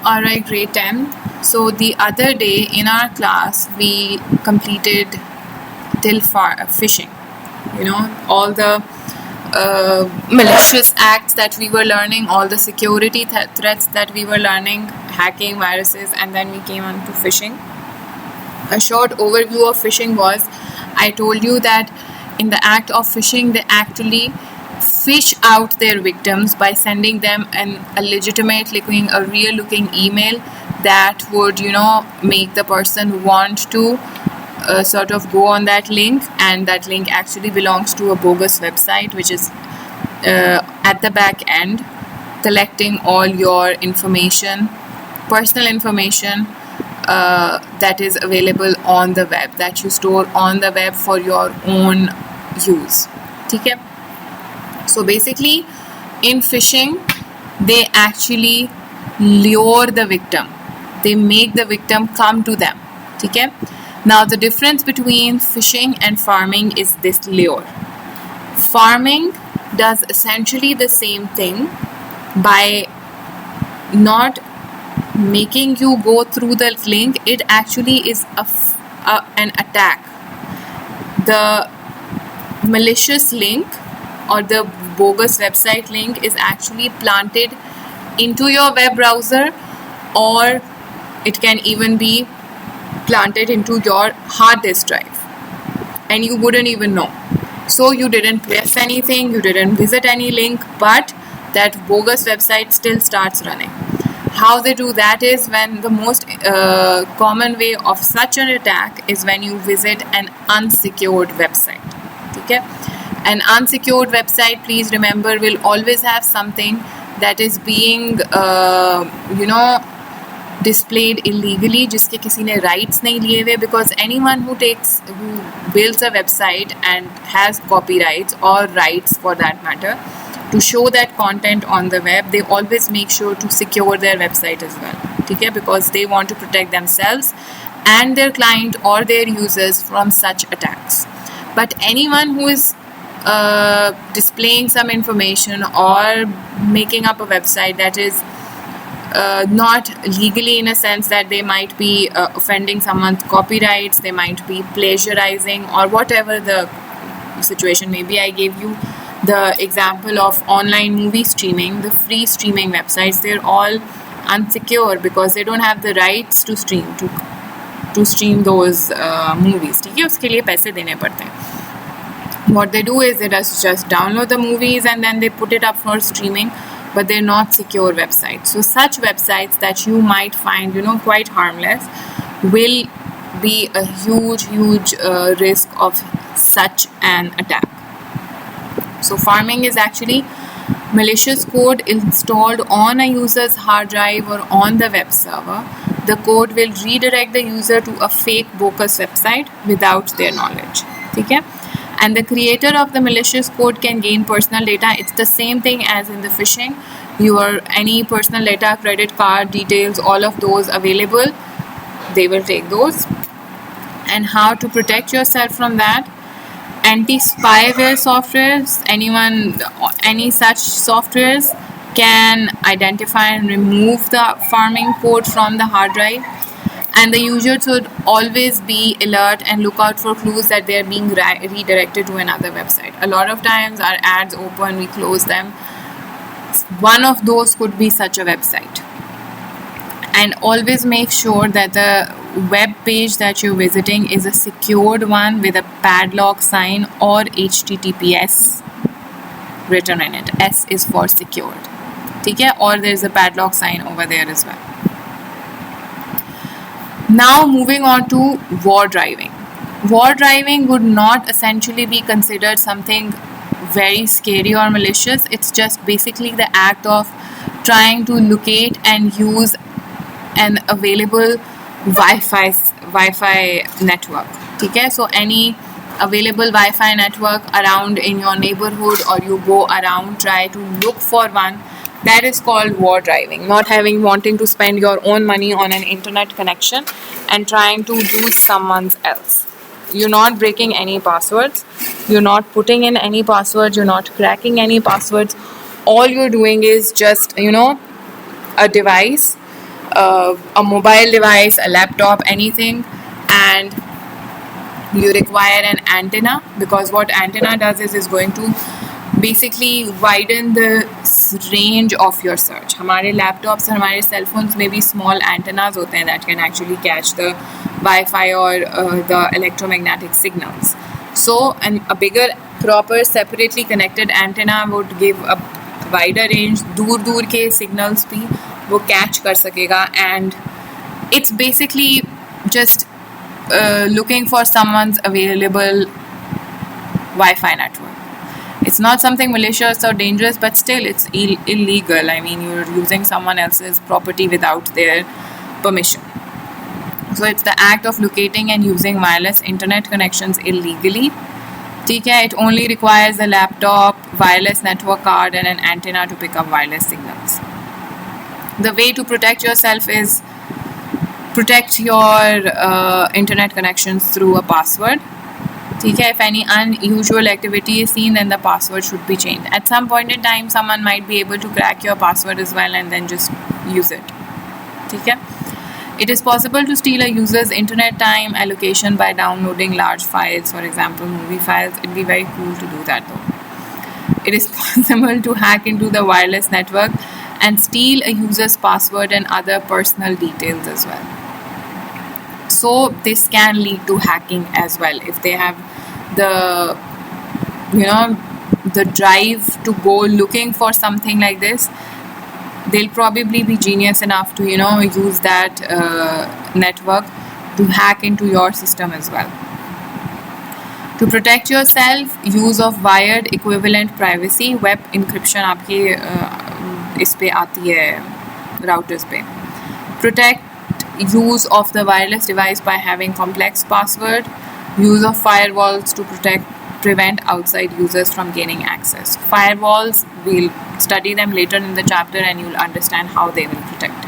Alright, grade 10. So the other day in our class, we completed till phishing. You know, all the malicious acts that we were learning, all the security threats that we were learning, hacking, viruses, and then we came on to phishing. A short overview of phishing was, I told you that in the act of phishing, they actually fish out their victims by sending them a legitimate looking, a real looking email that would, make the person want to sort of go on that link, and that link actually belongs to a bogus website which is at the back end collecting all your information, personal information that is available on the web, that you store on the web for your own use. Okay? So basically in phishing, they actually lure the victim, they make the victim come to them. Okay? Now the difference between phishing and farming is this lure. Farming does essentially the same thing by not making you go through the link. It actually is an attack. The malicious link or the bogus website link is actually planted into your web browser, or it can even be planted into your hard disk drive and you wouldn't even know. So you didn't press anything, you didn't visit any link, but that bogus website still starts running. How they do that is, when the most common way of such an attack is when you visit an unsecured website. Okay? An unsecured website, please remember, will always have something that is being displayed illegally, जिसके किसी ने rights नहीं लिए हुए, because anyone who builds a website and has copyrights or rights for that matter to show that content on the web, they always make sure to secure their website as well. Okay? Because they want to protect themselves and their client or their users from such attacks. But anyone who is displaying some information or making up a website that is not legally, in a sense that they might be offending someone's copyrights, they might be plagiarizing, or whatever the situation may be. I gave you the example of online movie streaming, the free streaming websites. They're all unsecure because they don't have the rights to stream those movies. ठीक है, उसके लिए पैसे देने पड़ते हैं. What they do is they just download the movies and then they put it up for streaming, but they're not secure websites. So such websites that you might find, quite harmless, will be a huge risk of such an attack. So farming is actually malicious code installed on a user's hard drive or on the web server. The code will redirect the user to a fake bogus website without their knowledge. Okay? And the creator of the malicious code can gain personal data. It's the same thing as in the phishing. Any personal data, credit card details, all of those available, they will take those. And how to protect yourself from that? Anti-spyware softwares, any such softwares can identify and remove the farming code from the hard drive. And the user should always be alert and look out for clues that they are being redirected to another website. A lot of times our ads open, we close them. One of those could be such a website. And always make sure that the web page that you're visiting is a secured one with a padlock sign or HTTPS written in it. S is for secured. Okay? Or there's a padlock sign over there as well. Now moving on to war driving. War driving would not essentially be considered something very scary or malicious. It's just basically the act of trying to locate and use an available Wi-Fi network. Okay? So any available Wi-Fi network around in your neighborhood, or you go around, try to look for one. That is called war driving. Not wanting to spend your own money on an internet connection and trying to use someone else. You're not breaking any passwords. You're not putting in any passwords. You're not cracking any passwords. All you're doing is just, a device a mobile device, a laptop, anything, and you require an antenna, because what antenna does is going to basically widen the range of your search. हमारे laptops और हमारे cell phones में भी small antennas होते हैं that can actually catch the Wi-Fi or the electromagnetic signals. So a bigger, proper, separately connected antenna would give a wider range. दूर दूर के signals भी वो catch कर सकेगा, and it's basically just looking for someone's available Wi-Fi network. It's not something malicious or dangerous, but still it's illegal. I mean, you're using someone else's property without their permission. So it's the act of locating and using wireless internet connections illegally. Okay, it only requires a laptop, wireless network card, and an antenna to pick up wireless signals. The way to protect yourself is protect your internet connections through a password. Okay, if any unusual activity is seen, then the password should be changed. At some point in time, someone might be able to crack your password as well and then just use it. Okay? It is possible to steal a user's internet time allocation by downloading large files, for example, movie files. It'd be very cool to do that though. It is possible to hack into the wireless network and steal a user's password and other personal details as well. So this can lead to hacking as well. If they have the drive to go looking for something like this, they'll probably be genius enough to use that network to hack into your system as well. To protect yourself, use of wired equivalent privacy. Web encryption आपके इस पे आती है routers पे. Protect use of the wireless device by having complex password. Use of firewalls to prevent outside users from gaining access. Firewalls, we'll study them later in the chapter and you'll understand how they will protect.